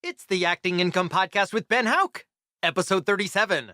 It's the Acting Income Podcast with Ben Hauck, Episode 37,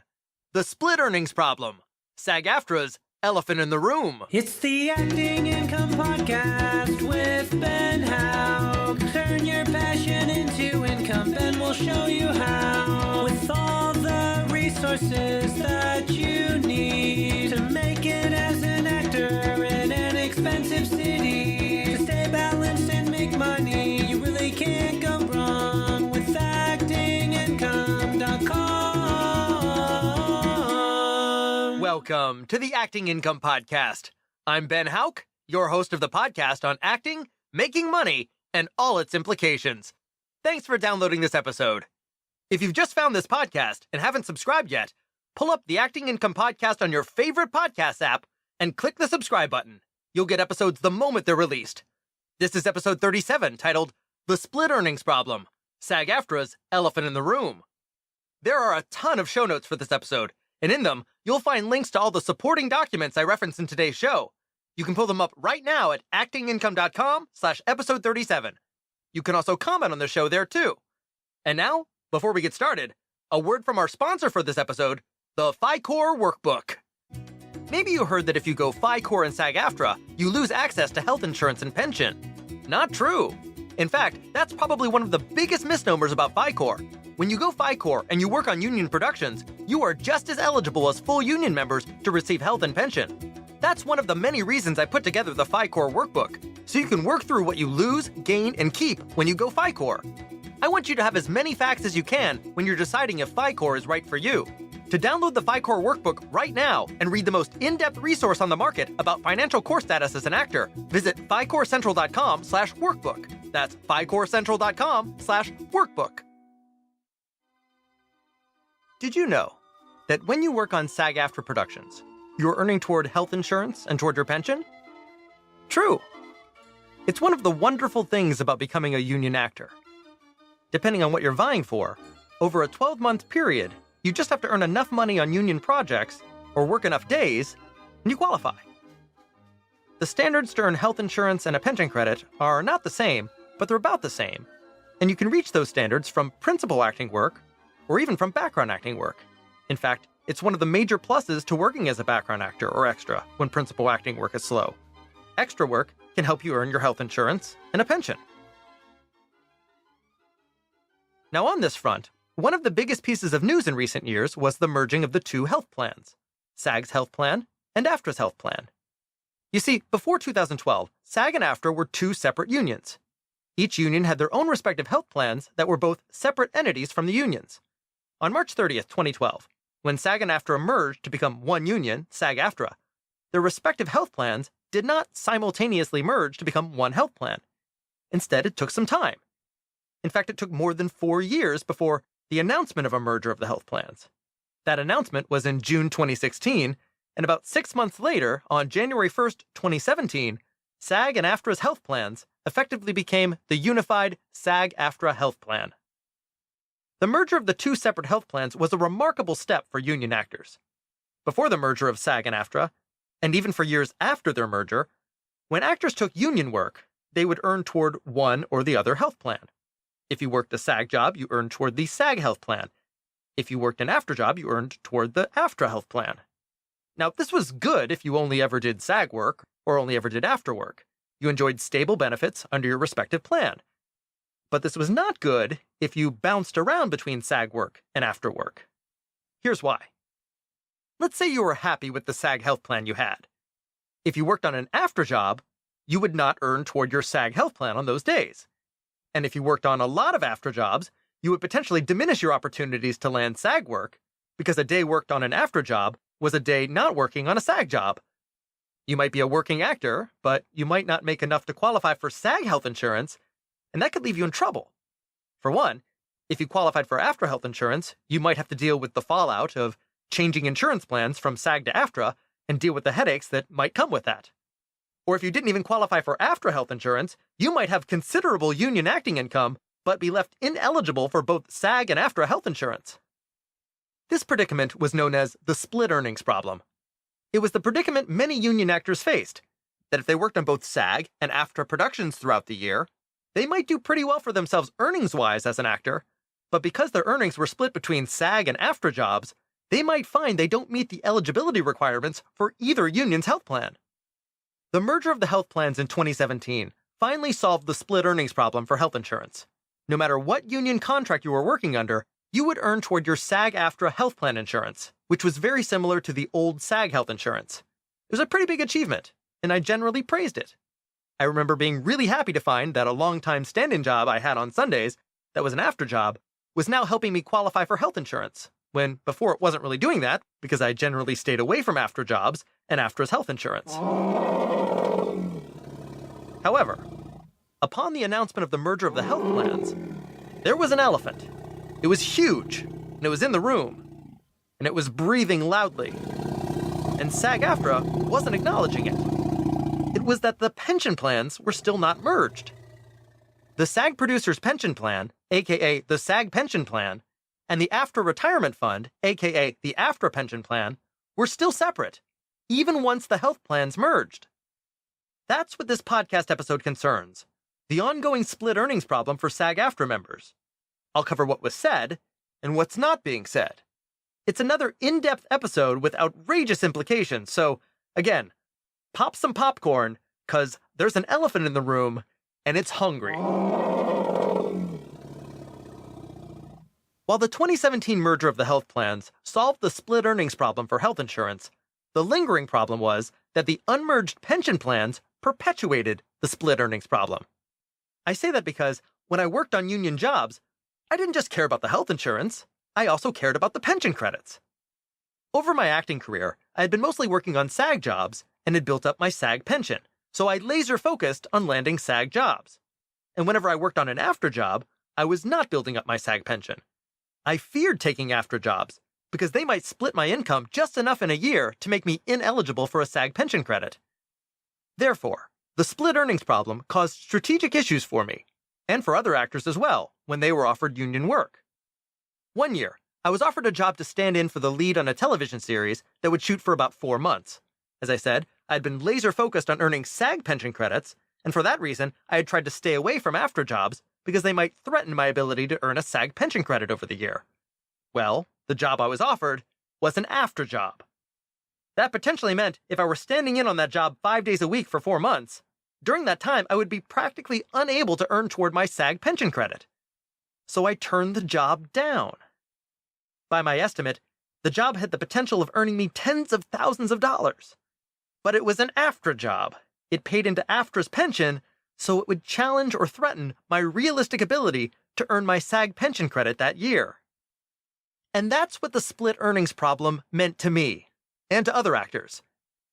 The Split Earnings Problem, SAG-AFTRA's Elephant in the Room. It's the Acting Income Podcast with Ben Hauck. Turn your passion into income, Ben will show you how. With all the resources that you need to make it as an actor in an expensive city. To stay balanced and make money, you really can't go wrong with actingincome.com. Welcome to the Acting Income Podcast. I'm Ben Hauck, your host of the podcast on acting, making money, and all its implications. Thanks for downloading this episode. If you've just found this podcast and haven't subscribed yet, pull up the Acting Income Podcast on your favorite podcast app and click the subscribe button. You'll get episodes the moment they're released. This is episode 37, titled The Split Earnings Problem, SAG-AFTRA's Elephant in the Room. There are a ton of show notes for this episode, and in them, you'll find links to all the supporting documents I reference in today's show. You can pull them up right now at actingincome.com/episode 37. You can also comment on the show there too. And now, before we get started, a word from our sponsor for this episode, the Phicorp Workbook. Maybe you heard that if you go Phicorp and SAG-AFTRA, you lose access to health insurance and pension. Not true. In fact, that's probably one of the biggest misnomers about Phicorp. When you go Phicorp and you work on union productions, you are just as eligible as full union members to receive health and pension. That's one of the many reasons I put together the Phicorp Workbook, so you can work through what you lose, gain, and keep when you go Phicorp. I want you to have as many facts as you can when you're deciding if Phicorp is right for you. To download the Phicorp Workbook right now and read the most in-depth resource on the market about financial core status as an actor, visit phicorpcentral.com/workbook. That's phicorpcentral.com/workbook. Did you know that when you work on SAG-AFTRA productions, you're earning toward health insurance and toward your pension? True. It's one of the wonderful things about becoming a union actor. Depending on what you're vying for, over a 12-month period, you just have to earn enough money on union projects or work enough days, and you qualify. The standards to earn health insurance and a pension credit are not the same, but they're about the same, and you can reach those standards from principal acting work or even from background acting work. In fact, it's one of the major pluses to working as a background actor or extra when principal acting work is slow. Extra work can help you earn your health insurance and a pension. Now on this front, one of the biggest pieces of news in recent years was the merging of the two health plans, SAG's health plan and AFTRA's health plan. You see, before 2012, SAG and AFTRA were two separate unions. Each union had their own respective health plans that were both separate entities from the unions. On March 30th, 2012, when SAG and AFTRA merged to become one union, SAG-AFTRA, their respective health plans did not simultaneously merge to become one health plan. Instead, it took some time. In fact, it took more than 4 years before the announcement of a merger of the health plans. That announcement was in June 2016, and about 6 months later, on January 1st, 2017, SAG and AFTRA's health plans effectively became the unified SAG-AFTRA health plan. The merger of the two separate health plans was a remarkable step for union actors. Before the merger of SAG and AFTRA, and even for years after their merger, when actors took union work, they would earn toward one or the other health plan. If you worked a SAG job, you earned toward the SAG health plan. If you worked an AFTRA job, you earned toward the AFTRA health plan. Now, this was good if you only ever did SAG work or only ever did AFTRA work. You enjoyed stable benefits under your respective plan. But this was not good if you bounced around between SAG work and AFTRA work. Here's why. Let's say you were happy with the SAG health plan you had. If you worked on an AFTRA job, you would not earn toward your SAG health plan on those days. And if you worked on a lot of AFTRA jobs, you would potentially diminish your opportunities to land SAG work because a day worked on an AFTRA job was a day not working on a SAG job. You might be a working actor, but you might not make enough to qualify for SAG health insurance, and that could leave you in trouble. For one, if you qualified for AFTRA health insurance, you might have to deal with the fallout of changing insurance plans from SAG to AFTRA and deal with the headaches that might come with that. Or if you didn't even qualify for AFTRA health insurance, you might have considerable union acting income, but be left ineligible for both SAG and AFTRA health insurance. This predicament was known as the split earnings problem. It was the predicament many union actors faced, that if they worked on both SAG and AFTRA productions throughout the year, they might do pretty well for themselves earnings-wise as an actor, But because their earnings were split between SAG and AFTRA jobs, they might find they don't meet the eligibility requirements for either union's health plan. The merger of the health plans in 2017 finally solved the split earnings problem for health insurance. No matter what union contract you were working under, you would earn toward your SAG-AFTRA health plan insurance, which was very similar to the old SAG health insurance. It was a pretty big achievement, and I generally praised it. I remember being really happy to find that a long-time stand-in job I had on Sundays, that was an AFTRA job, was now helping me qualify for health insurance, when before it wasn't really doing that because I generally stayed away from AFTRA jobs and AFTRA's health insurance. However, upon the announcement of the merger of the health plans, there was an elephant. It was huge, and it was in the room, and it was breathing loudly. And SAG-AFTRA wasn't acknowledging it. It was that the pension plans were still not merged. The SAG Producers Pension Plan, aka the SAG Pension Plan, and the AFTRA Retirement Fund, aka the AFTRA Pension Plan, were still separate, even once the health plans merged. That's what this podcast episode concerns, the ongoing split earnings problem for SAG-AFTRA members. I'll cover what was said and what's not being said. It's another in-depth episode with outrageous implications, so, again, pop some popcorn, 'cause there's an elephant in the room, and it's hungry. While the 2017 merger of the health plans solved the split earnings problem for health insurance, the lingering problem was that the unmerged pension plans perpetuated the split earnings problem. I say that because when I worked on union jobs, I didn't just care about the health insurance, I also cared about the pension credits. Over my acting career, I had been mostly working on SAG jobs and had built up my SAG pension, so I laser-focused on landing SAG jobs. And whenever I worked on an AFTRA job, I was not building up my SAG pension. I feared taking AFTRA jobs because they might split my income just enough in a year to make me ineligible for a SAG pension credit. Therefore, the split earnings problem caused strategic issues for me, and for other actors as well, when they were offered union work. One year, I was offered a job to stand in for the lead on a television series that would shoot for about 4 months. As I said, I had been laser-focused on earning SAG pension credits, and for that reason, I had tried to stay away from AFTRA jobs because they might threaten my ability to earn a SAG pension credit over the year. Well, the job I was offered was an AFTRA job. That potentially meant if I were standing in on that job 5 days a week for 4 months, during that time I would be practically unable to earn toward my SAG pension credit. So I turned the job down. By my estimate, the job had the potential of earning me tens of thousands of dollars. But it was an AFTRA job. It paid into AFTRA's pension, so it would challenge or threaten my realistic ability to earn my SAG pension credit that year. And that's what the split earnings problem meant to me, and to other actors.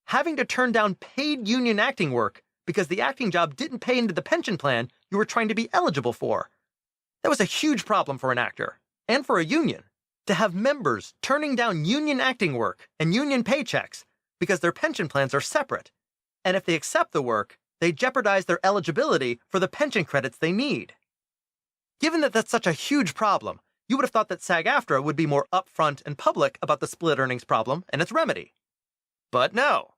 Having to turn down paid union acting work because the acting job didn't pay into the pension plan you were trying to be eligible for. That was a huge problem for an actor, and for a union, to have members turning down union acting work and union paychecks because their pension plans are separate, and if they accept the work, they jeopardize their eligibility for the pension credits they need. Given that that's such a huge problem, you would have thought that SAG-AFTRA would be more upfront and public about the split earnings problem and its remedy. But no.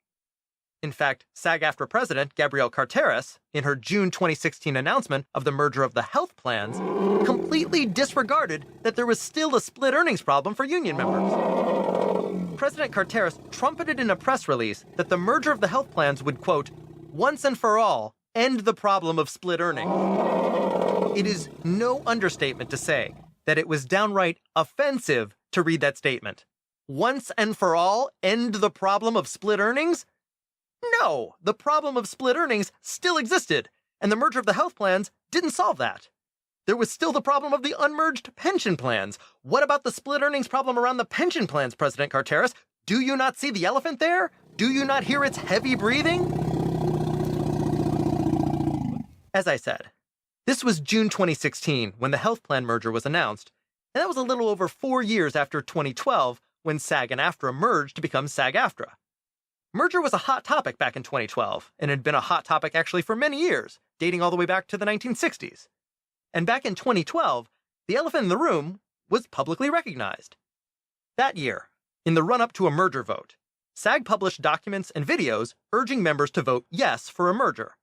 In fact, SAG-AFTRA President Gabrielle Carteris, in her June 2016 announcement of the merger of the health plans, completely disregarded that there was still a split earnings problem for union members. President Carteris trumpeted in a press release that the merger of the health plans would, quote, once and for all, end the problem of split earning. It is no understatement to say that it was downright offensive to read that statement. Once and for all, end the problem of split earnings? No, the problem of split earnings still existed, and the merger of the health plans didn't solve that. There was still the problem of the unmerged pension plans. What about the split earnings problem around the pension plans, President Carteris? Do you not see the elephant there? Do you not hear its heavy breathing? As I said, this was June 2016 when the health plan merger was announced, and that was a little over 4 years after 2012 when SAG and AFTRA merged to become SAG-AFTRA. Merger was a hot topic back in 2012, and had been a hot topic actually for many years, dating all the way back to the 1960s. And back in 2012, the elephant in the room was publicly recognized. That year, in the run-up to a merger vote, SAG published documents and videos urging members to vote yes for a merger.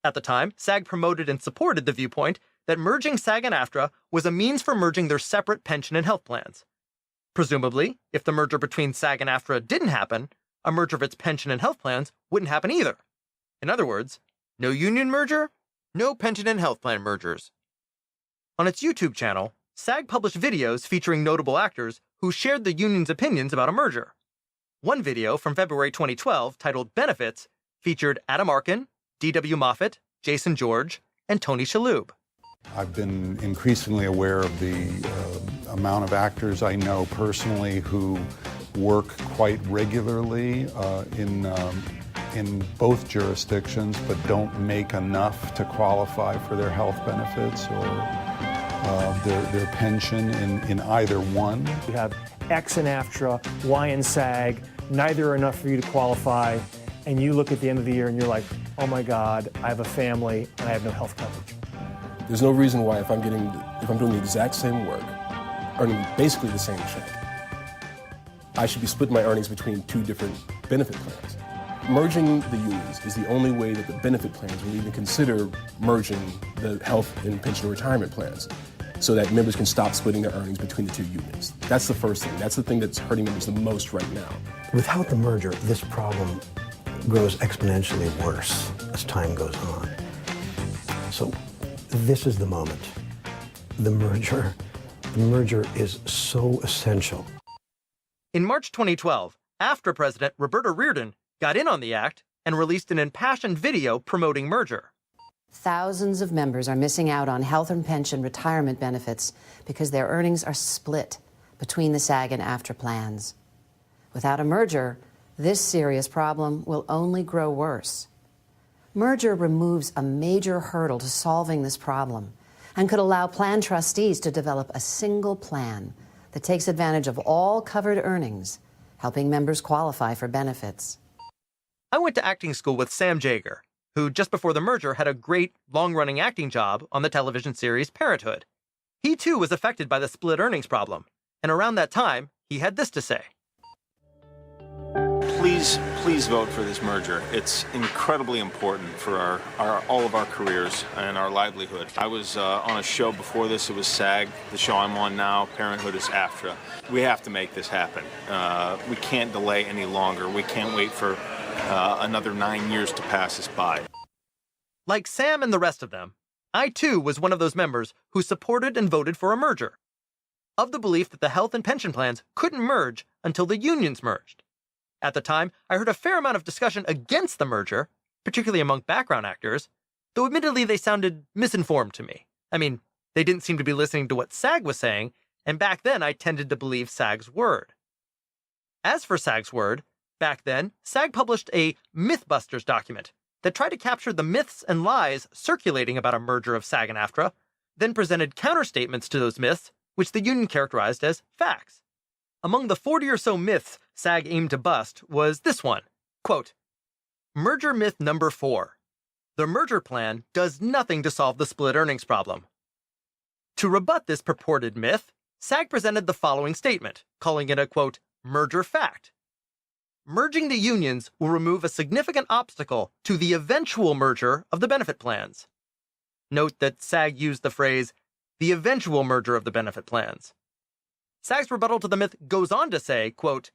At the time, SAG promoted and supported the viewpoint that merging SAG and AFTRA was a means for merging their separate pension and health plans. Presumably, if the merger between SAG and AFTRA didn't happen, a merger of its pension and health plans wouldn't happen either. In other words, no union merger, no pension and health plan mergers. On its YouTube channel, SAG published videos featuring notable actors who shared the union's opinions about a merger. One video from February 2012, titled Benefits, featured Adam Arkin, D.W. Moffat, Jason George, and Tony Shalhoub. I've been increasingly aware of the amount of actors I know personally who work quite regularly in both jurisdictions, but don't make enough to qualify for their health benefits or their pension in either one. You have X in AFTRA, Y in SAG, neither are enough for you to qualify, and you look at the end of the year and you're like, oh my God, I have a family and I have no health coverage. There's no reason why if I'm doing the exact same work, earning basically the same check, I should be splitting my earnings between two different benefit plans. Merging the unions is the only way that the benefit plans will even consider merging the health and pension retirement plans so that members can stop splitting their earnings between the two unions. That's the first thing. That's the thing that's hurting members the most right now. Without the merger, this problem grows exponentially worse as time goes on. So this is the moment. The merger is so essential. In March 2012, AFTRA President Roberta Reardon got in on the act and released an impassioned video promoting merger. Thousands of members are missing out on health and pension retirement benefits because their earnings are split between the SAG and AFTRA plans. Without a merger, this serious problem will only grow worse. Merger removes a major hurdle to solving this problem and could allow plan trustees to develop a single plan that takes advantage of all covered earnings, helping members qualify for benefits. I went to acting school with Sam Jaeger, who just before the merger had a great, long-running acting job on the television series Parenthood. He too was affected by the split earnings problem, and around that time, he had this to say. Please vote for this merger. It's incredibly important for all of our careers and our livelihood. I was on a show before this. It was SAG. The show I'm on now, Parenthood, is AFTRA. We have to make this happen. We can't delay any longer. We can't wait for another 9 years to pass us by. Like Sam and the rest of them, I too was one of those members who supported and voted for a merger, of the belief that the health and pension plans couldn't merge until the unions merged. At the time, I heard a fair amount of discussion against the merger, particularly among background actors, though admittedly they sounded misinformed to me. I mean, they didn't seem to be listening to what SAG was saying, and back then I tended to believe SAG's word. As for SAG's word, back then, SAG published a Mythbusters document that tried to capture the myths and lies circulating about a merger of SAG and AFTRA, then presented counterstatements to those myths, which the union characterized as facts. Among the 40 or so myths SAG aimed to bust was this one, quote, merger myth number 4. The merger plan does nothing to solve the split earnings problem. To rebut this purported myth, SAG presented the following statement, calling it a, quote, merger fact. Merging the unions will remove a significant obstacle to the eventual merger of the benefit plans. Note that SAG used the phrase, the eventual merger of the benefit plans. SAG's rebuttal to the myth goes on to say, quote,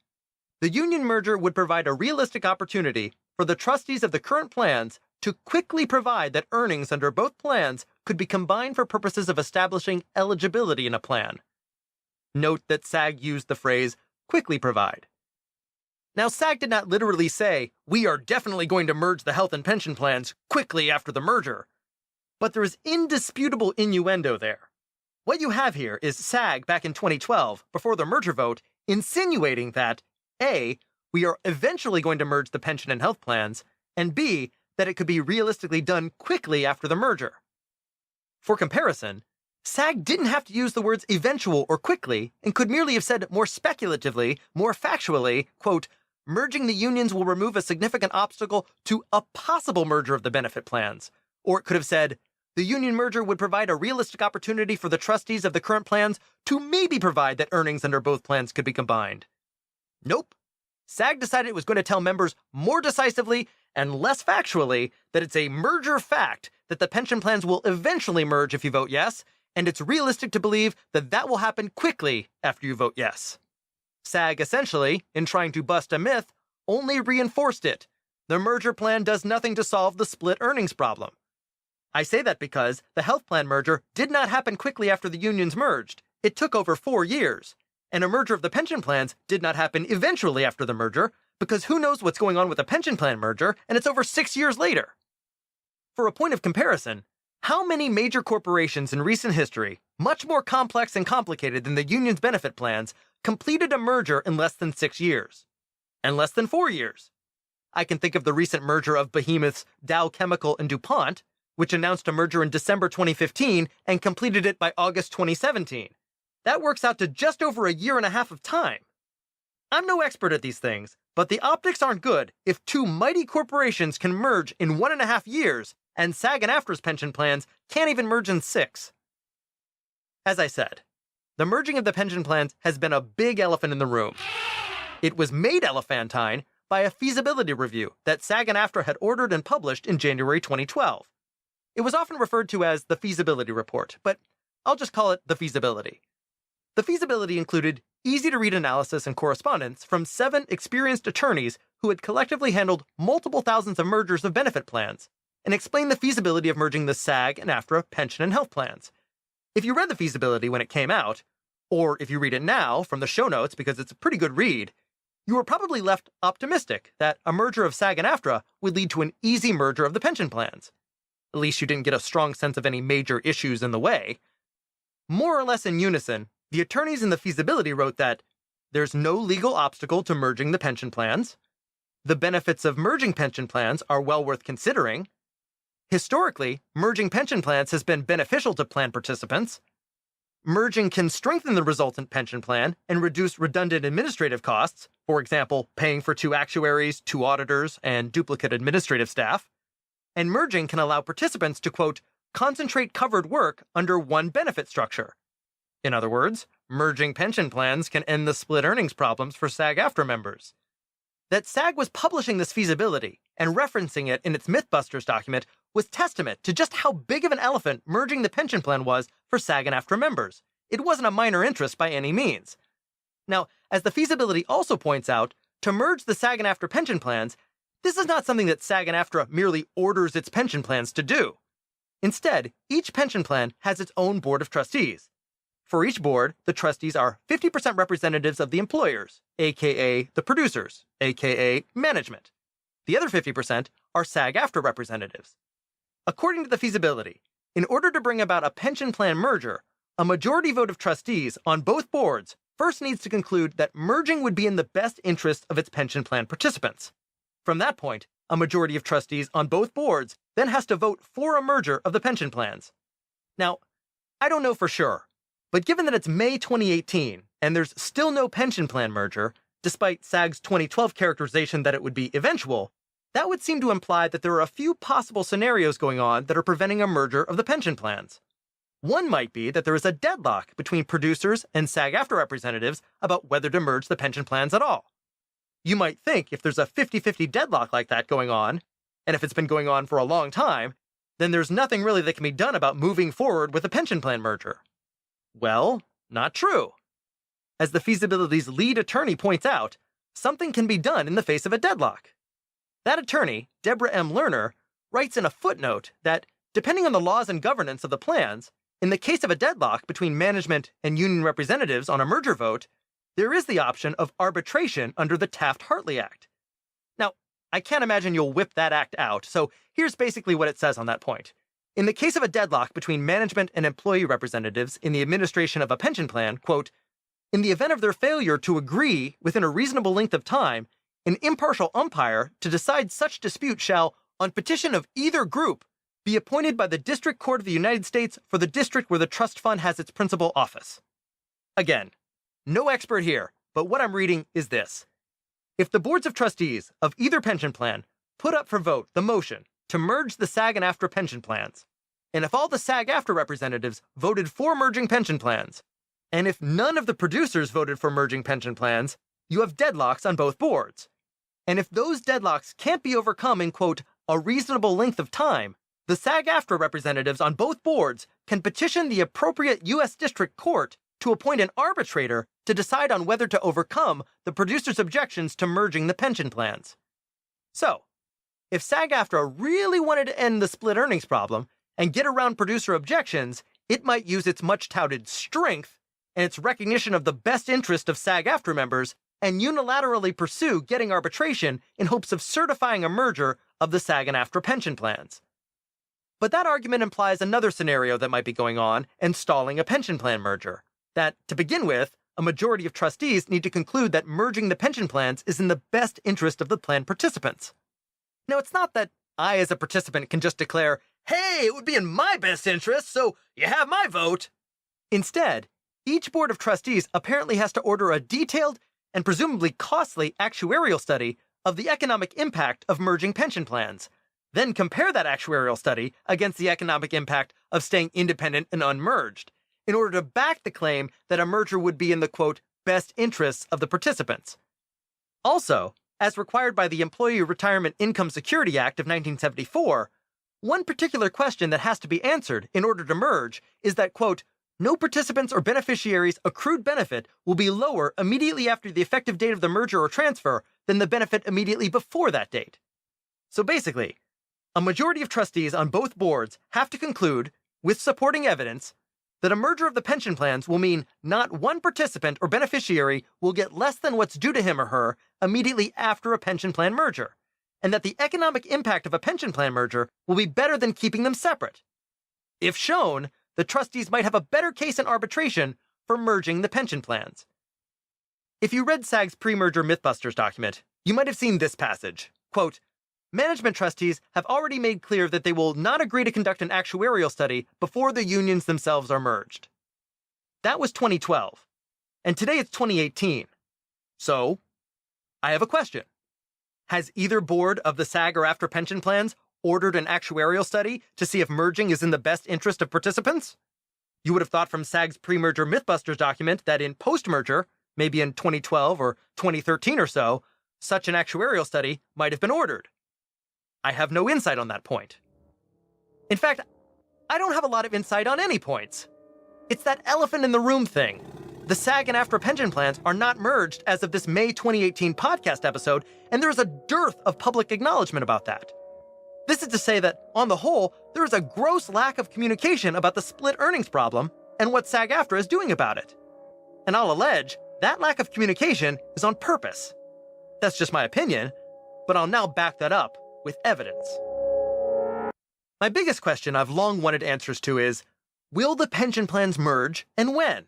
the union merger would provide a realistic opportunity for the trustees of the current plans to quickly provide that earnings under both plans could be combined for purposes of establishing eligibility in a plan. Note that SAG used the phrase, quickly provide. Now, SAG did not literally say, we are definitely going to merge the health and pension plans quickly after the merger. But there is indisputable innuendo there. What you have here is SAG back in 2012, before the merger vote, insinuating that A, we are eventually going to merge the pension and health plans, and B, that it could be realistically done quickly after the merger. For comparison, SAG didn't have to use the words eventual or quickly, and could merely have said more speculatively, more factually, quote, merging the unions will remove a significant obstacle to a possible merger of the benefit plans. Or it could have said, the union merger would provide a realistic opportunity for the trustees of the current plans to maybe provide that earnings under both plans could be combined. Nope. SAG decided it was going to tell members more decisively and less factually that it's a merger fact that the pension plans will eventually merge if you vote yes, and it's realistic to believe that that will happen quickly after you vote yes. SAG essentially, in trying to bust a myth, only reinforced it. The merger plan does nothing to solve the split earnings problem. I say that because the health plan merger did not happen quickly after the unions merged. It took over 4 years. And a merger of the pension plans did not happen eventually after the merger, because who knows what's going on with a pension plan merger, and it's over 6 years later. For a point of comparison, how many major corporations in recent history, much more complex and complicated than the union's benefit plans, completed a merger in less than 6 years? And less than 4 years? I can think of the recent merger of behemoths Dow Chemical and DuPont, which announced a merger in December 2015 and completed it by August 2017. That works out to just over a year and a half of time. I'm no expert at these things, but the optics aren't good if two mighty corporations can merge in 1.5 years, and SAG and AFTRA's pension plans can't even merge in 6. As I said, the merging of the pension plans has been a big elephant in the room. It was made elephantine by a feasibility review that SAG and AFTRA had ordered and published in January 2012. It was often referred to as the feasibility report, but I'll just call it the feasibility. The feasibility included easy-to-read analysis and correspondence from 7 experienced attorneys who had collectively handled multiple thousands of mergers of benefit plans, and explained the feasibility of merging the SAG and AFTRA pension and health plans. If you read the feasibility when it came out, or if you read it now from the show notes because it's a pretty good read, you were probably left optimistic that a merger of SAG and AFTRA would lead to an easy merger of the pension plans. At least you didn't get a strong sense of any major issues in the way. More or less in unison, the attorneys in the feasibility wrote that there's no legal obstacle to merging the pension plans, the benefits of merging pension plans are well worth considering, historically, merging pension plans has been beneficial to plan participants, merging can strengthen the resultant pension plan and reduce redundant administrative costs, for example, paying for 2 actuaries, 2 auditors, and duplicate administrative staff, and merging can allow participants to, quote, concentrate covered work under one benefit structure. In other words, merging pension plans can end the split earnings problems for SAG-AFTRA members. That SAG was publishing this feasibility and referencing it in its Mythbusters document was testament to just how big of an elephant merging the pension plan was for SAG and AFTRA members. It wasn't a minor interest by any means. Now, as the feasibility also points out, to merge the SAG and AFTRA pension plans, this is not something that SAG and AFTRA merely orders its pension plans to do. Instead, each pension plan has its own board of trustees. For each board, the trustees are 50% representatives of the employers, aka the producers, aka management. The other 50% are SAG-AFTRA representatives. According to the feasibility, in order to bring about a pension plan merger, a majority vote of trustees on both boards first needs to conclude that merging would be in the best interest of its pension plan participants. From that point, a majority of trustees on both boards then has to vote for a merger of the pension plans. Now, I don't know for sure, but given that it's May 2018 and there's still no pension plan merger, despite SAG's 2012 characterization that it would be eventual, that would seem to imply that there are a few possible scenarios going on that are preventing a merger of the pension plans. One might be that there is a deadlock between producers and SAG-AFTRA representatives about whether to merge the pension plans at all. You might think if there's a 50-50 deadlock like that going on, and if it's been going on for a long time, then there's nothing really that can be done about moving forward with a pension plan merger. Well, not true. As the feasibility's lead attorney points out, something can be done in the face of a deadlock. That attorney, Deborah M. Lerner, writes in a footnote that, depending on the laws and governance of the plans, in the case of a deadlock between management and union representatives on a merger vote, there is the option of arbitration under the Taft-Hartley Act. Now, I can't imagine you'll whip that act out, so here's basically what it says on that point. In the case of a deadlock between management and employee representatives in the administration of a pension plan, quote, in the event of their failure to agree within a reasonable length of time, an impartial umpire to decide such dispute shall, on petition of either group, be appointed by the District Court of the United States for the district where the trust fund has its principal office. Again, no expert here, but what I'm reading is this. If the boards of trustees of either pension plan put up for vote the motion to merge the SAG and AFTRA pension plans, and if all the SAG-AFTRA representatives voted for merging pension plans, and if none of the producers voted for merging pension plans, you have deadlocks on both boards. And if those deadlocks can't be overcome in, quote, a reasonable length of time, the SAG-AFTRA representatives on both boards can petition the appropriate U.S. District Court to appoint an arbitrator to decide on whether to overcome the producers' objections to merging the pension plans. So, if SAG-AFTRA really wanted to end the split earnings problem and get around producer objections, it might use its much-touted strength and its recognition of the best interest of SAG-AFTRA members and unilaterally pursue getting arbitration in hopes of certifying a merger of the SAG and AFTRA pension plans. But that argument implies another scenario that might be going on and stalling a pension plan merger. That, to begin with, a majority of trustees need to conclude that merging the pension plans is in the best interest of the plan participants. Now, it's not that I, as a participant, can just declare, hey, it would be in my best interest, so you have my vote. Instead, each board of trustees apparently has to order a detailed and presumably costly actuarial study of the economic impact of merging pension plans, then compare that actuarial study against the economic impact of staying independent and unmerged, in order to back the claim that a merger would be in the, quote, best interests of the participants. Also, as required by the Employee Retirement Income Security Act of 1974, one particular question that has to be answered in order to merge is that, quote, no participants or beneficiaries' accrued benefit will be lower immediately after the effective date of the merger or transfer than the benefit immediately before that date. So basically, a majority of trustees on both boards have to conclude, with supporting evidence, that a merger of the pension plans will mean not one participant or beneficiary will get less than what's due to him or her immediately after a pension plan merger, and that the economic impact of a pension plan merger will be better than keeping them separate. If shown, the trustees might have a better case in arbitration for merging the pension plans. If you read SAG's pre-merger Mythbusters document, you might have seen this passage. Quote, management trustees have already made clear that they will not agree to conduct an actuarial study before the unions themselves are merged. That was 2012, and today it's 2018. So, I have a question. Has either board of the SAG or AFTRA pension plans ordered an actuarial study to see if merging is in the best interest of participants? You would have thought from SAG's pre-merger Mythbusters document that in post-merger, maybe in 2012 or 2013 or so, such an actuarial study might have been ordered. I have no insight on that point. In fact, I don't have a lot of insight on any points. It's that elephant in the room thing. The SAG and AFTRA pension plans are not merged as of this May 2018 podcast episode, and there is a dearth of public acknowledgement about that. This is to say that, on the whole, there is a gross lack of communication about the split earnings problem and what SAG-AFTRA is doing about it. And I'll allege that lack of communication is on purpose. That's just my opinion, but I'll now back that up with evidence. My biggest question I've long wanted answers to is, will the pension plans merge and when?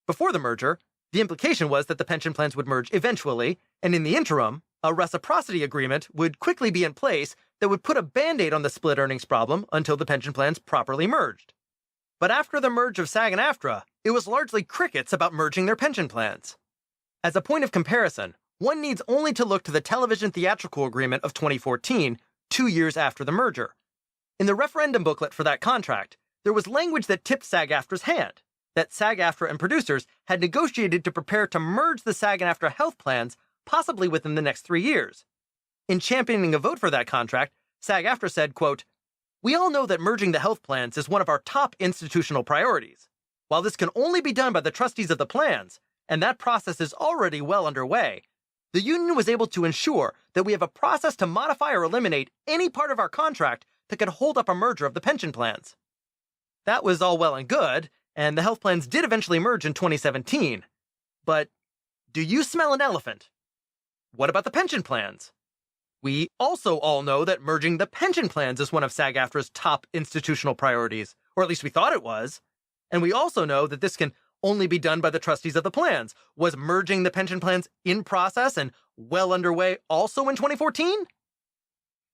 Before the merger, the implication was that the pension plans would merge eventually, and in the interim, a reciprocity agreement would quickly be in place that would put a band-aid on the split earnings problem until the pension plans properly merged. But after the merge of SAG and AFTRA, it was largely crickets about merging their pension plans. As a point of comparison, one needs only to look to the television theatrical agreement of 2014, 2 years after the merger. In the referendum booklet for that contract, there was language that tipped SAG-AFTRA's hand, that SAG-AFTRA and producers had negotiated to prepare to merge the SAG and AFTRA health plans possibly within the next 3 years. In championing a vote for that contract, SAG-AFTRA said, quote, we all know that merging the health plans is one of our top institutional priorities. While this can only be done by the trustees of the plans, and that process is already well underway, the union was able to ensure that we have a process to modify or eliminate any part of our contract that could hold up a merger of the pension plans. That was all well and good, and the health plans did eventually merge in 2017. But do you smell an elephant? What about the pension plans? We also all know that merging the pension plans is one of SAG-AFTRA's top institutional priorities, or at least we thought it was. And we also know that this can only be done by the trustees of the plans. Was merging the pension plans in process and well underway also in 2014?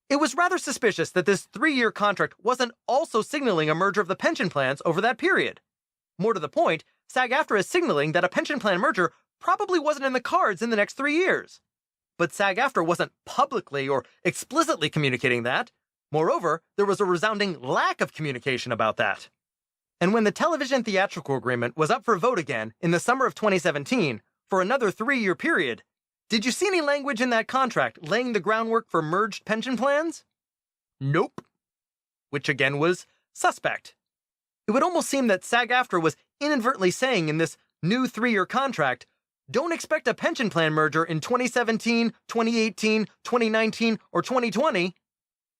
It was rather suspicious that this 3-year contract wasn't also signaling a merger of the pension plans over that period. More to the point, SAG-AFTRA is signaling that a pension plan merger probably wasn't in the cards in the next 3 years. But SAG-AFTRA wasn't publicly or explicitly communicating that. Moreover, there was a resounding lack of communication about that. And when the television theatrical agreement was up for vote again in the summer of 2017 for another 3-year period, Did you see any language in that contract laying the groundwork for merged pension plans? Nope. Which again was suspect. It would almost seem that SAG-AFTRA was inadvertently saying in this new 3-year contract, don't expect a pension plan merger in 2017, 2018, 2019, or 2020.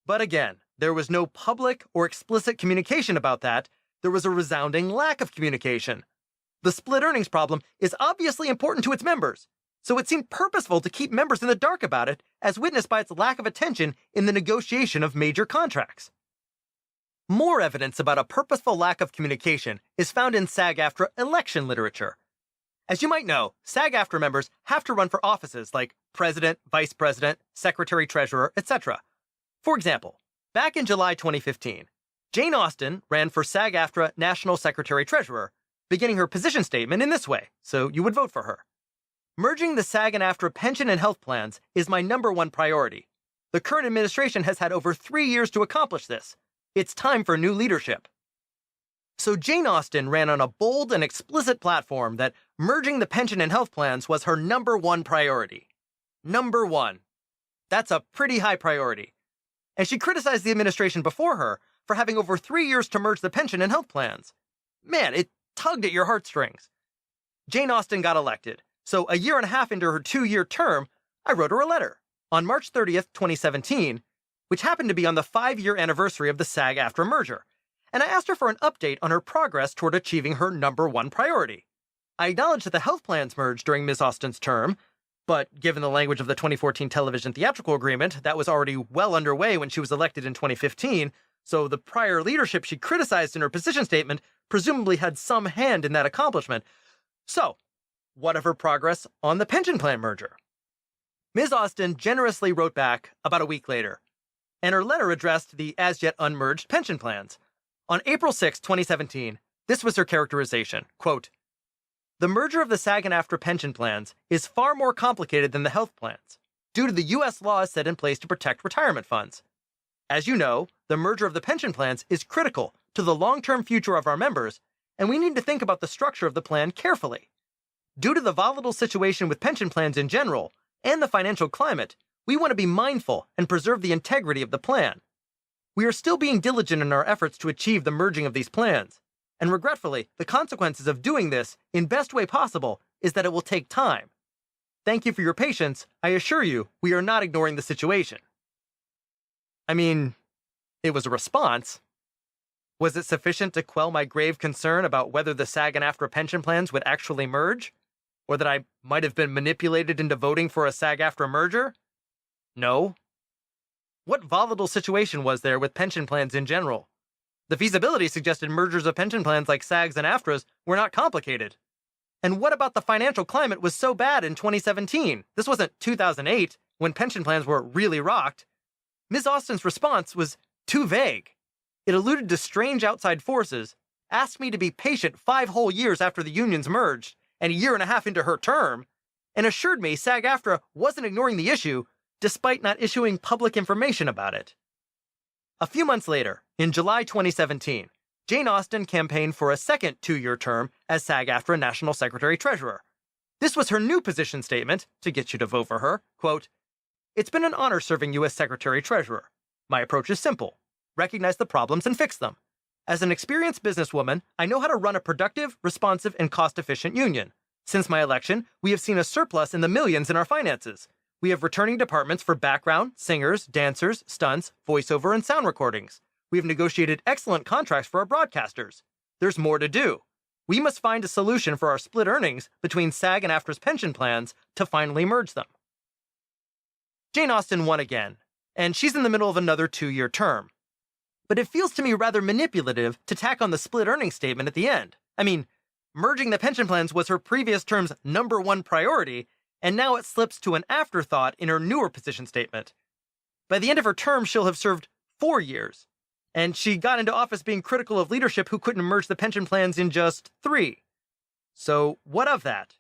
But again, there was no public or explicit communication about that. There was a resounding lack of communication. The split earnings problem is obviously important to its members, so it seemed purposeful to keep members in the dark about it, as witnessed by its lack of attention in the negotiation of major contracts. More evidence about a purposeful lack of communication is found in SAG-AFTRA election literature. As you might know, SAG-AFTRA members have to run for offices like president, vice president, secretary, treasurer, etc. For example, back in July 2015, Jane Austen ran for SAG-AFTRA National Secretary Treasurer, beginning her position statement in this way, so you would vote for her. Merging the SAG and AFTRA pension and health plans is my #1 priority. The current administration has had over 3 years to accomplish this. It's time for new leadership. So Jane Austen ran on a bold and explicit platform that merging the pension and health plans was her #1 priority. #1. That's a pretty high priority. And she criticized the administration before her for having over 3 years to merge the pension and health plans. Man, it tugged at your heartstrings. Jane Austen got elected, so a year and a half into her 2-year term, I wrote her a letter on March 30th, 2017, which happened to be on the 5-year anniversary of the SAG-AFTRA merger, and I asked her for an update on her progress toward achieving her #1 priority. I acknowledged that the health plans merged during Ms. Austen's term, but given the language of the 2014 television theatrical agreement, that was already well underway when she was elected in 2015, so the prior leadership she criticized in her position statement presumably had some hand in that accomplishment. So, what of her progress on the pension plan merger? Ms. Austen generously wrote back about a week later, and her letter addressed the as-yet unmerged pension plans. On April 6, 2017, this was her characterization, quote, "The merger of the SAG and AFTRA pension plans is far more complicated than the health plans, due to the U.S. laws set in place to protect retirement funds. As you know, the merger of the pension plans is critical to the long-term future of our members, and we need to think about the structure of the plan carefully. Due to the volatile situation with pension plans in general, and the financial climate, we want to be mindful and preserve the integrity of the plan. We are still being diligent in our efforts to achieve the merging of these plans, and regretfully, the consequences of doing this in best way possible is that it will take time. Thank you for your patience. I assure you, we are not ignoring the situation." I mean, it was a response. Was it sufficient to quell my grave concern about whether the SAG and AFTRA pension plans would actually merge? Or that I might have been manipulated into voting for a SAG-AFTRA merger? No. What volatile situation was there with pension plans in general? The feasibility suggested mergers of pension plans like SAGs and AFTRAs were not complicated. And what about the financial climate was so bad in 2017? This wasn't 2008, when pension plans were really rocked. Ms. Austen's response was too vague. It alluded to strange outside forces, asked me to be patient 5 whole years after the unions merged, and a year and a half into her term, and assured me SAG-AFTRA wasn't ignoring the issue, despite not issuing public information about it. A few months later, in July 2017, Jane Austen campaigned for a second 2-year term as SAG-AFTRA National Secretary Treasurer. This was her new position statement, to get you to vote for her, quote, "It's been an honor serving you as Secretary Treasurer. My approach is simple. Recognize the problems and fix them. As an experienced businesswoman, I know how to run a productive, responsive, and cost-efficient union. Since my election, we have seen a surplus in the millions in our finances. We have returning departments for background, singers, dancers, stunts, voiceover, and sound recordings. We have negotiated excellent contracts for our broadcasters. There's more to do. We must find a solution for our split earnings between SAG and AFTRA's pension plans to finally merge them." Jane Austen won again, and she's in the middle of another 2-year term. But it feels to me rather manipulative to tack on the split earnings statement at the end. I mean, merging the pension plans was her previous term's #1 priority, and now it slips to an afterthought in her newer position statement. By the end of her term, she'll have served 4 years, and she got into office being critical of leadership who couldn't merge the pension plans in just 3. So what of that?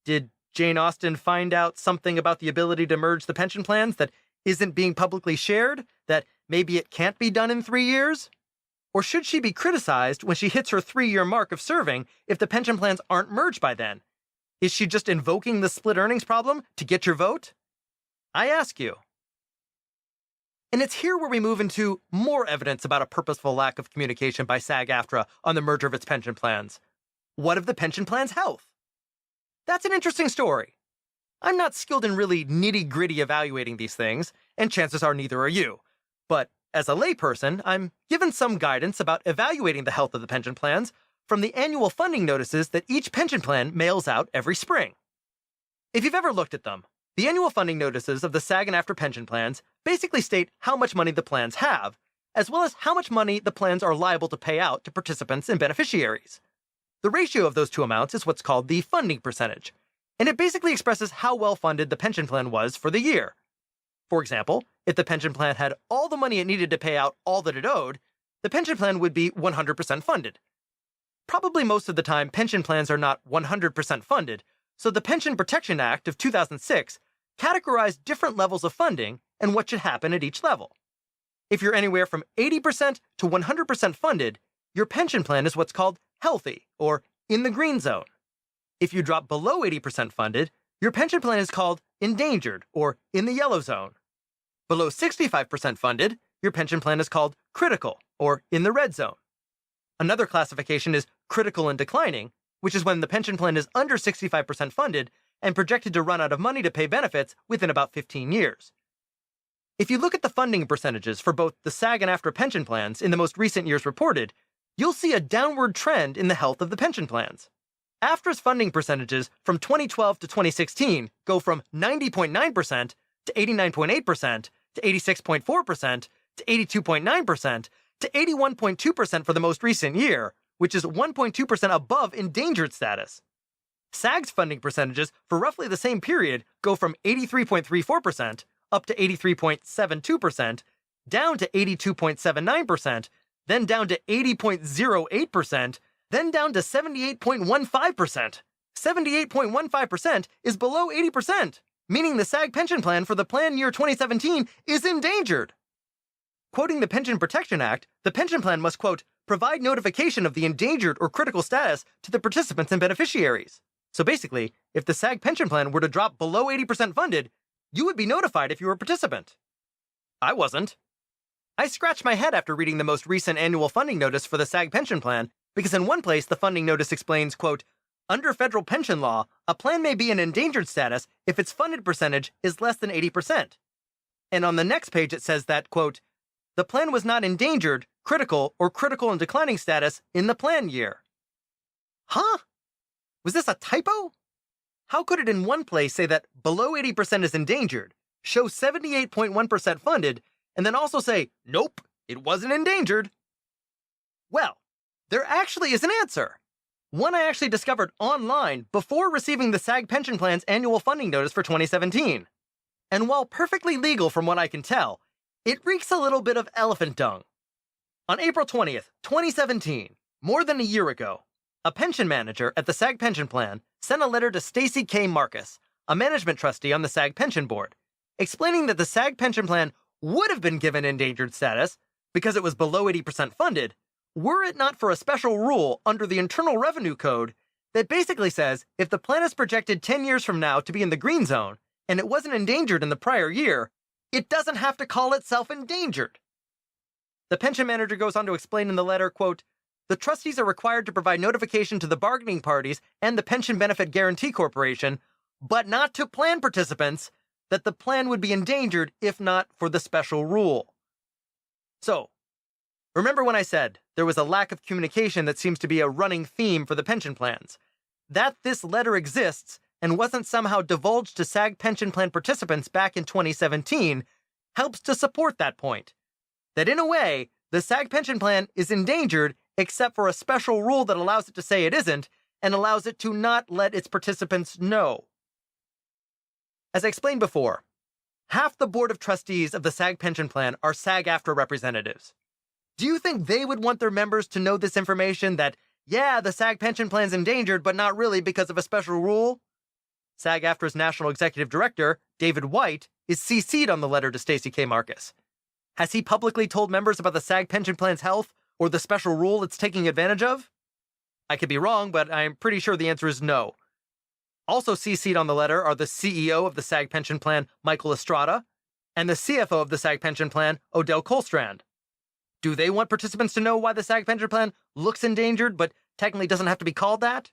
Did Jane Austen find out something about the ability to merge the pension plans that isn't being publicly shared, that maybe it can't be done in 3 years? Or should she be criticized when she hits her 3-year mark of serving if the pension plans aren't merged by then? Is she just invoking the split earnings problem to get your vote? I ask you. And it's here where we move into more evidence about a purposeful lack of communication by SAG-AFTRA on the merger of its pension plans. What of the pension plan's health? That's an interesting story. I'm not skilled in really nitty-gritty evaluating these things, and chances are neither are you. But as a layperson, I'm given some guidance about evaluating the health of the pension plans from the annual funding notices that each pension plan mails out every spring. If you've ever looked at them, the annual funding notices of the SAG and AFTRA pension plans basically state how much money the plans have, as well as how much money the plans are liable to pay out to participants and beneficiaries. The ratio of those two amounts is what's called the funding percentage, and it basically expresses how well funded the pension plan was for the year. For example, if the pension plan had all the money it needed to pay out all that it owed, the pension plan would be 100% funded. Probably most of the time, pension plans are not 100% funded, so the Pension Protection Act of 2006 categorized different levels of funding and what should happen at each level. If you're anywhere from 80% to 100% funded, your pension plan is what's called healthy, or in the green zone. If you drop below 80% funded, your pension plan is called endangered, or in the yellow zone. Below 65% funded, your pension plan is called critical, or in the red zone. Another classification is critical and declining, which is when the pension plan is under 65% funded and projected to run out of money to pay benefits within about 15 years. If you look at the funding percentages for both the SAG and AFTRA pension plans in the most recent years reported, you'll see a downward trend in the health of the pension plans. AFTRA's funding percentages from 2012 to 2016 go from 90.9% to 89.8% to 86.4% to 82.9% to 81.2% for the most recent year, which is 1.2% above endangered status. SAG's funding percentages for roughly the same period go from 83.34% up to 83.72%, down to 82.79%, then down to 80.08%, then down to 78.15%. 78.15% is below 80%, meaning the SAG pension plan for the plan year 2017 is endangered. Quoting the Pension Protection Act, the pension plan must, quote, provide notification of the endangered or critical status to the participants and beneficiaries. So basically, if the SAG pension plan were to drop below 80% funded, you would be notified if you were a participant. I wasn't. I scratched my head after reading the most recent annual funding notice for the SAG pension plan, because in one place the funding notice explains, quote, under federal pension law, a plan may be in endangered status if its funded percentage is less than 80%. And on the next page it says that, quote, the plan was not endangered, critical, or critical and declining status in the plan year. Huh? Was this a typo? How could it in one place say that below 80% is endangered, show 78.1% funded, and then also say, nope, it wasn't endangered? Well, there actually is an answer. One I actually discovered online before receiving the SAG pension plan's annual funding notice for 2017. And while perfectly legal from what I can tell, it reeks a little bit of elephant dung. On April 20th, 2017, more than a year ago, a pension manager at the SAG pension plan sent a letter to Stacy K. Marcus, a management trustee on the SAG pension board, explaining that the SAG pension plan would have been given endangered status because it was below 80% funded, were it not for a special rule under the Internal Revenue Code that basically says if the plan is projected 10 years from now to be in the green zone and it wasn't endangered in the prior year, it doesn't have to call itself endangered. The pension manager goes on to explain in the letter, quote, the trustees are required to provide notification to the bargaining parties and the Pension Benefit Guarantee Corporation, but not to plan participants, that the plan would be endangered if not for the special rule. So, remember when I said there was a lack of communication that seems to be a running theme for the pension plans? That this letter exists and wasn't somehow divulged to SAG pension plan participants back in 2017 helps to support that point. That in a way, the SAG pension plan is endangered except for a special rule that allows it to say it isn't and allows it to not let its participants know. As I explained before, half the board of trustees of the SAG pension plan are SAG-AFTRA representatives. Do you think they would want their members to know this information that, yeah, the SAG pension plan's endangered, but not really because of a special rule? SAG-AFTRA's National Executive Director, David White, is CC'd on the letter to Stacy K. Marcus. Has he publicly told members about the SAG pension plan's health or the special rule it's taking advantage of? I could be wrong, but I'm pretty sure the answer is no. Also CC'd on the letter are the CEO of the SAG pension plan, Michael Estrada, and the CFO of the SAG pension plan, Odell Colstrand. Do they want participants to know why the SAG pension plan looks endangered, but technically doesn't have to be called that?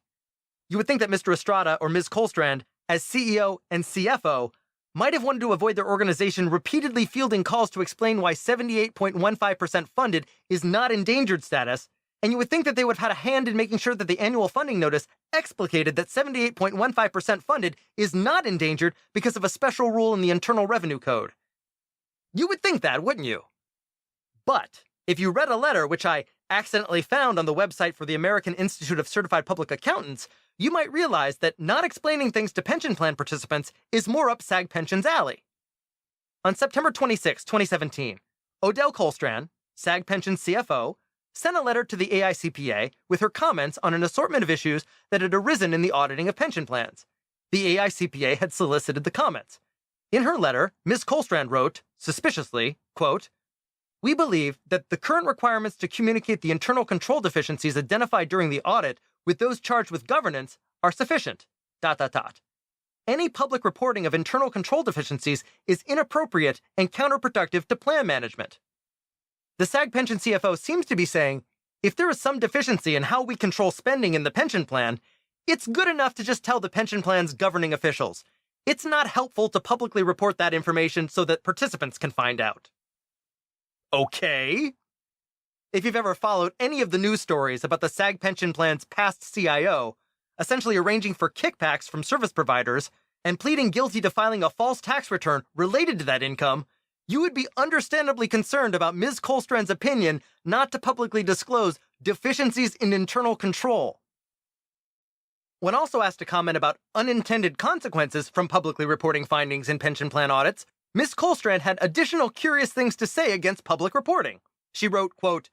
You would think that Mr. Estrada or Ms. Colstrand, as CEO and CFO, might have wanted to avoid their organization repeatedly fielding calls to explain why 78.15% funded is not endangered status, and you would think that they would have had a hand in making sure that the annual funding notice explicated that 78.15% funded is not endangered because of a special rule in the Internal Revenue Code. You would think that, wouldn't you? But if you read a letter which I accidentally found on the website for the American Institute of Certified Public Accountants, you might realize that not explaining things to pension plan participants is more up SAG Pension's alley. On September 26, 2017, Odell Colstrand, SAG Pension's CFO, sent a letter to the AICPA with her comments on an assortment of issues that had arisen in the auditing of pension plans. The AICPA had solicited the comments. In her letter, Ms. Colstrand wrote, suspiciously, quote, "We believe that the current requirements to communicate the internal control deficiencies identified during the audit with those charged with governance are sufficient. ... Any public reporting of internal control deficiencies is inappropriate and counterproductive to plan management." The SAG pension CFO seems to be saying, if there is some deficiency in how we control spending in the pension plan, it's good enough to just tell the pension plan's governing officials. It's not helpful to publicly report that information so that participants can find out. Okay. If you've ever followed any of the news stories about the SAG pension plan's past CIO, essentially arranging for kickbacks from service providers and pleading guilty to filing a false tax return related to that income, you would be understandably concerned about Ms. Colstrand's opinion not to publicly disclose deficiencies in internal control. When also asked to comment about unintended consequences from publicly reporting findings in pension plan audits, Ms. Colstrand had additional curious things to say against public reporting. She wrote, quote,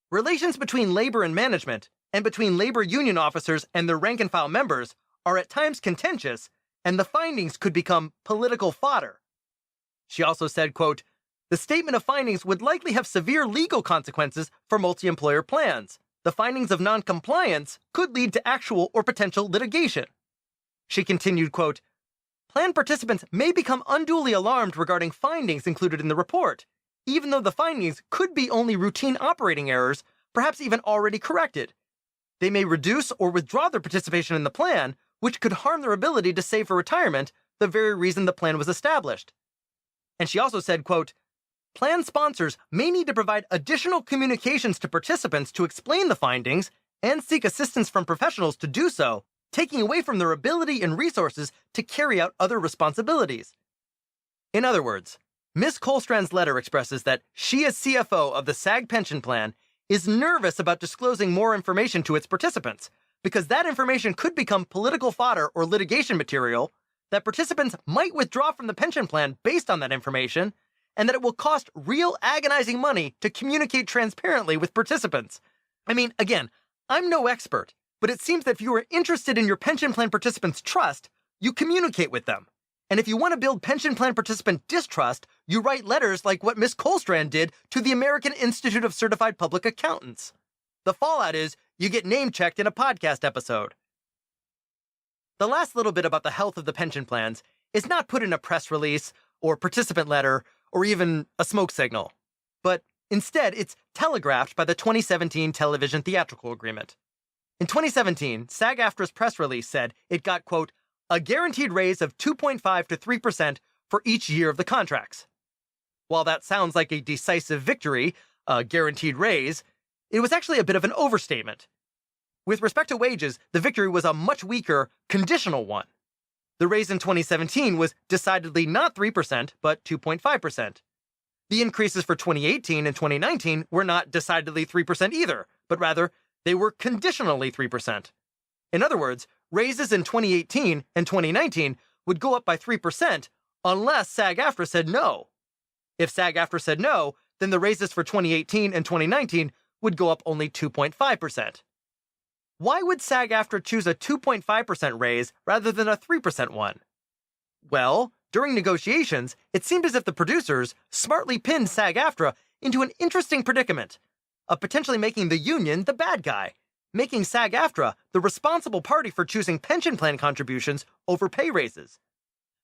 "Relations between labor and management, and between labor union officers and their rank-and-file members, are at times contentious, and the findings could become political fodder." She also said, quote, "The statement of findings would likely have severe legal consequences for multi-employer plans. The findings of non-compliance could lead to actual or potential litigation." She continued, quote, "Plan participants may become unduly alarmed regarding findings included in the report, even though the findings could be only routine operating errors, perhaps even already corrected. They may reduce or withdraw their participation in the plan, which could harm their ability to save for retirement, the very reason the plan was established." And she also said, quote, "Plan sponsors may need to provide additional communications to participants to explain the findings and seek assistance from professionals to do so, taking away from their ability and resources to carry out other responsibilities." In other words, Ms. Colstrand's letter expresses that she, as CFO of the SAG pension plan, is nervous about disclosing more information to its participants, because that information could become political fodder or litigation material, that participants might withdraw from the pension plan based on that information, and that it will cost real agonizing money to communicate transparently with participants. I mean, again, I'm no expert, but it seems that if you are interested in your pension plan participants' trust, you communicate with them. And if you want to build pension plan participant distrust, you write letters like what Ms. Colstrand did to the American Institute of Certified Public Accountants. The fallout is you get name-checked in a podcast episode. The last little bit about the health of the pension plans is not put in a press release or participant letter or even a smoke signal, but instead it's telegraphed by the 2017 television theatrical agreement. In 2017, SAG-AFTRA's press release said it got, quote, "a guaranteed raise of 2.5 to 3% for each year of the contracts." While that sounds like a decisive victory, a guaranteed raise, it was actually a bit of an overstatement. With respect to wages, the victory was a much weaker, conditional one. The raise in 2017 was decidedly not 3%, but 2.5%. The increases for 2018 and 2019 were not decidedly 3% either, but rather, they were conditionally 3%. In other words, raises in 2018 and 2019 would go up by 3% unless SAG-AFTRA said no. If SAG-AFTRA said no, then the raises for 2018 and 2019 would go up only 2.5%. Why would SAG-AFTRA choose a 2.5% raise rather than a 3% one? Well, during negotiations, it seemed as if the producers smartly pinned SAG-AFTRA into an interesting predicament of potentially making the union the bad guy, making SAG-AFTRA the responsible party for choosing pension plan contributions over pay raises.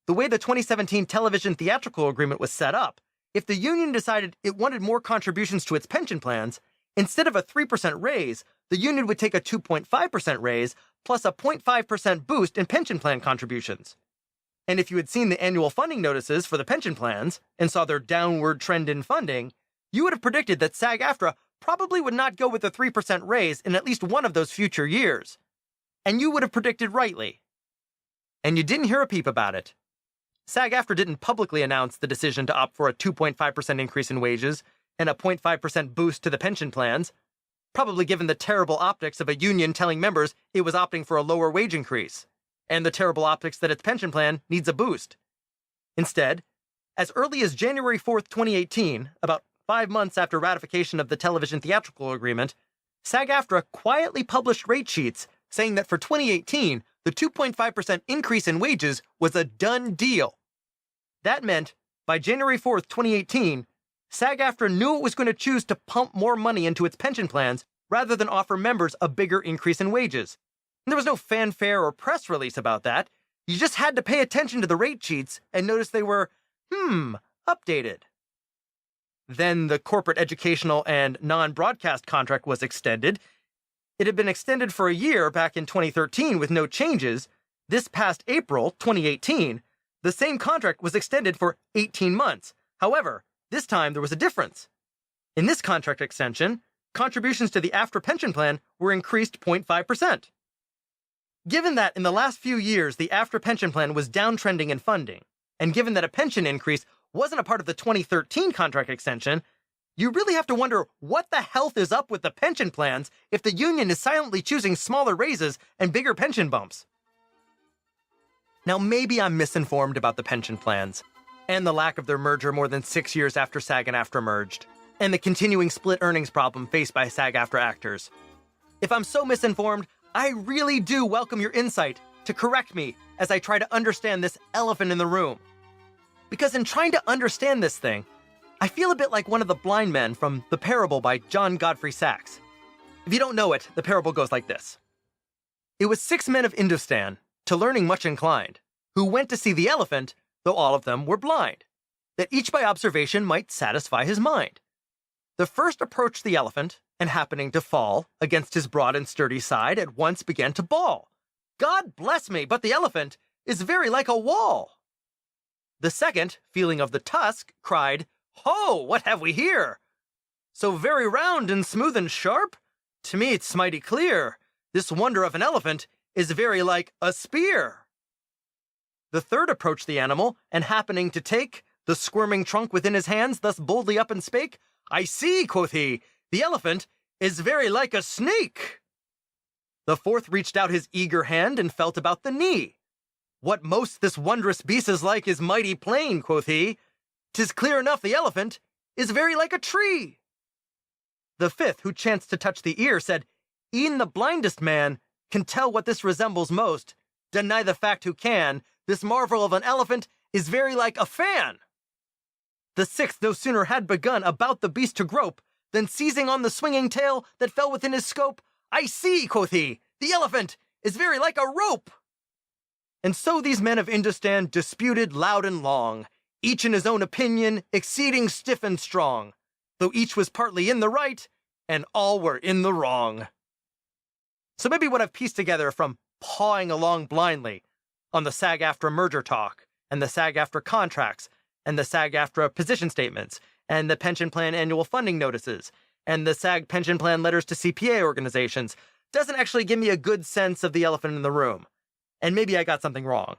The way the 2017 television theatrical agreement was set up, if the union decided it wanted more contributions to its pension plans, instead of a 3% raise, the union would take a 2.5% raise plus a 0.5% boost in pension plan contributions. And if you had seen the annual funding notices for the pension plans and saw their downward trend in funding, you would have predicted that SAG-AFTRA probably would not go with a 3% raise in at least one of those future years. And you would have predicted rightly. And you didn't hear a peep about it. SAG-AFTRA didn't publicly announce the decision to opt for a 2.5% increase in wages and a 0.5% boost to the pension plans, probably given the terrible optics of a union telling members it was opting for a lower wage increase, and the terrible optics that its pension plan needs a boost. Instead, as early as January 4th, 2018, about 5 months after ratification of the television theatrical agreement, SAG-AFTRA quietly published rate sheets saying that for 2018, the 2.5% increase in wages was a done deal. That meant, by January 4th, 2018, SAG-AFTRA knew it was going to choose to pump more money into its pension plans rather than offer members a bigger increase in wages. And there was no fanfare or press release about that. You just had to pay attention to the rate sheets and notice they were, updated. Then the corporate educational and non-broadcast contract was extended. It had been extended for a year back in 2013 with no changes. This past April 2018, the same contract was extended for 18 months. However, this time there was a difference. In this contract extension, contributions to the AFTRA pension plan were increased 0.5%. Given that in the last few years the AFTRA pension plan was downtrending in funding, and given that a pension increase wasn't a part of the 2013 contract extension, you really have to wonder what the health is up with the pension plans if the union is silently choosing smaller raises and bigger pension bumps. Now maybe I'm misinformed about the pension plans, and the lack of their merger more than 6 years after SAG and AFTRA merged, and the continuing split earnings problem faced by SAG-AFTRA actors. If I'm so misinformed, I really do welcome your insight to correct me as I try to understand this elephant in the room. Because in trying to understand this thing, I feel a bit like one of the blind men from The Parable by John Godfrey Sachs. If you don't know it, the parable goes like this. It was 6 men of Indostan, to learning much inclined, who went to see the elephant, though all of them were blind, that each by observation might satisfy his mind. The first approached the elephant, and happening to fall against his broad and sturdy side, at once began to bawl. God bless me, but the elephant is very like a wall. The second, feeling of the tusk, cried, Ho, what have we here? So very round and smooth and sharp? To me it's mighty clear. This wonder of an elephant is very like a spear. The third approached the animal, and happening to take the squirming trunk within his hands, thus boldly up and spake, I see, quoth he, the elephant is very like a snake. The fourth reached out his eager hand and felt about the knee. What most this wondrous beast is like is mighty plain, quoth he. 'Tis clear enough the elephant is very like a tree. The fifth, who chanced to touch the ear, said, E'en the blindest man can tell what this resembles most. Deny the fact who can, this marvel of an elephant is very like a fan. The sixth no sooner had begun about the beast to grope, than seizing on the swinging tail that fell within his scope, I see, quoth he, the elephant is very like a rope. And so these men of Indostan disputed loud and long, each in his own opinion, exceeding stiff and strong, though each was partly in the right, and all were in the wrong. So maybe what I've pieced together from pawing along blindly on the SAG-AFTRA merger talk, and the SAG-AFTRA contracts, and the SAG-AFTRA position statements, and the pension plan annual funding notices, and the SAG pension plan letters to CPA organizations, doesn't actually give me a good sense of the elephant in the room. And maybe I got something wrong.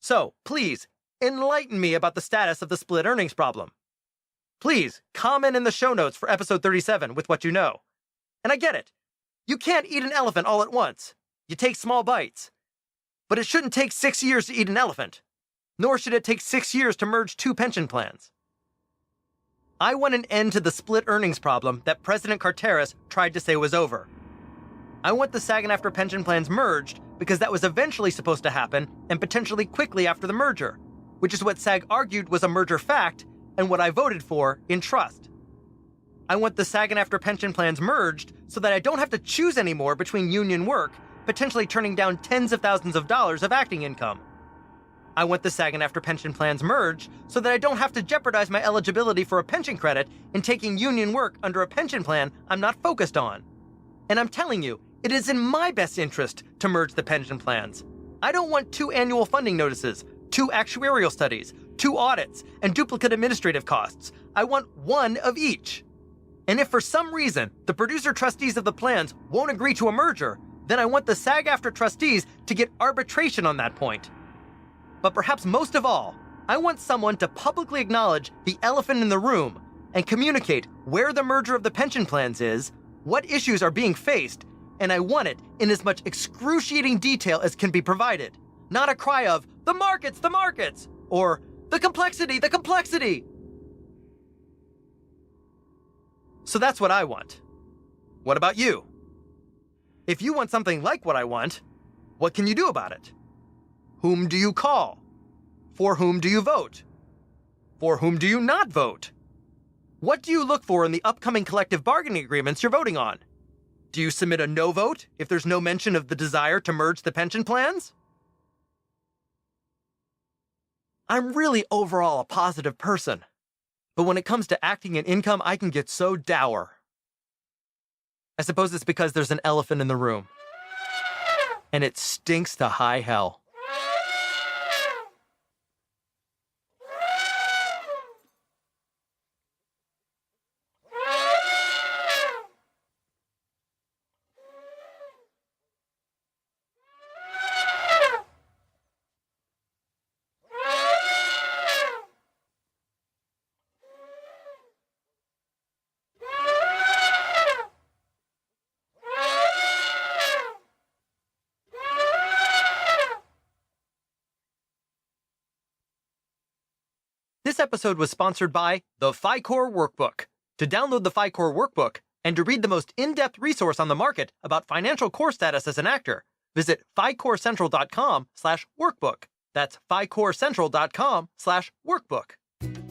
So, please, enlighten me about the status of the split earnings problem. Please, comment in the show notes for episode 37 with what you know. And I get it. You can't eat an elephant all at once. You take small bites. But it shouldn't take 6 years to eat an elephant. Nor should it take 6 years to merge 2 pension plans. I want an end to the split earnings problem that President Carteris tried to say was over. I want the SAG and AFTRA pension plans merged because that was eventually supposed to happen and potentially quickly after the merger, which is what SAG argued was a merger fact and what I voted for in trust. I want the SAG and AFTRA pension plans merged so that I don't have to choose anymore between union work, potentially turning down tens of thousands of dollars of acting income. I want the SAG and AFTRA pension plans merged so that I don't have to jeopardize my eligibility for a pension credit in taking union work under a pension plan I'm not focused on. And I'm telling you, it is in my best interest to merge the pension plans. I don't want 2 annual funding notices, 2 actuarial studies, 2 audits, and duplicate administrative costs. I want 1 of each. And if for some reason the producer trustees of the plans won't agree to a merger, then I want the SAG-AFTRA trustees to get arbitration on that point. But perhaps most of all, I want someone to publicly acknowledge the elephant in the room and communicate where the merger of the pension plans is, what issues are being faced, and I want it in as much excruciating detail as can be provided. Not a cry of, the markets, or the complexity. So that's what I want. What about you? If you want something like what I want, what can you do about it? Whom do you call? For whom do you vote? For whom do you not vote? What do you look for in the upcoming collective bargaining agreements you're voting on? Do you submit a no vote if there's no mention of the desire to merge the pension plans? I'm really overall a positive person, but when it comes to acting and income, I can get so dour. I suppose it's because there's an elephant in the room, and it stinks to high hell. This episode was sponsored by the Phicorp Workbook. To download the Phicorp Workbook and to read the most in-depth resource on the market about financial core status as an actor, visit phicorpcentral.com/workbook. That's phicorpcentral.com/workbook.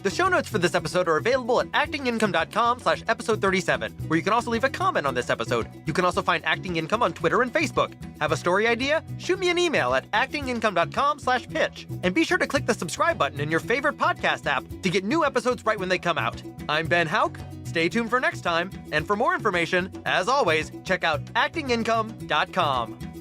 The show notes for this episode are available at actingincome.com/episode37, where you can also leave a comment on this episode. You can also find Acting Income on Twitter and Facebook. Have a story idea? Shoot me an email at actingincome.com/pitch. And be sure to click the subscribe button in your favorite podcast app to get new episodes right when they come out. I'm Ben Hauck. Stay tuned for next time. And for more information, as always, check out actingincome.com.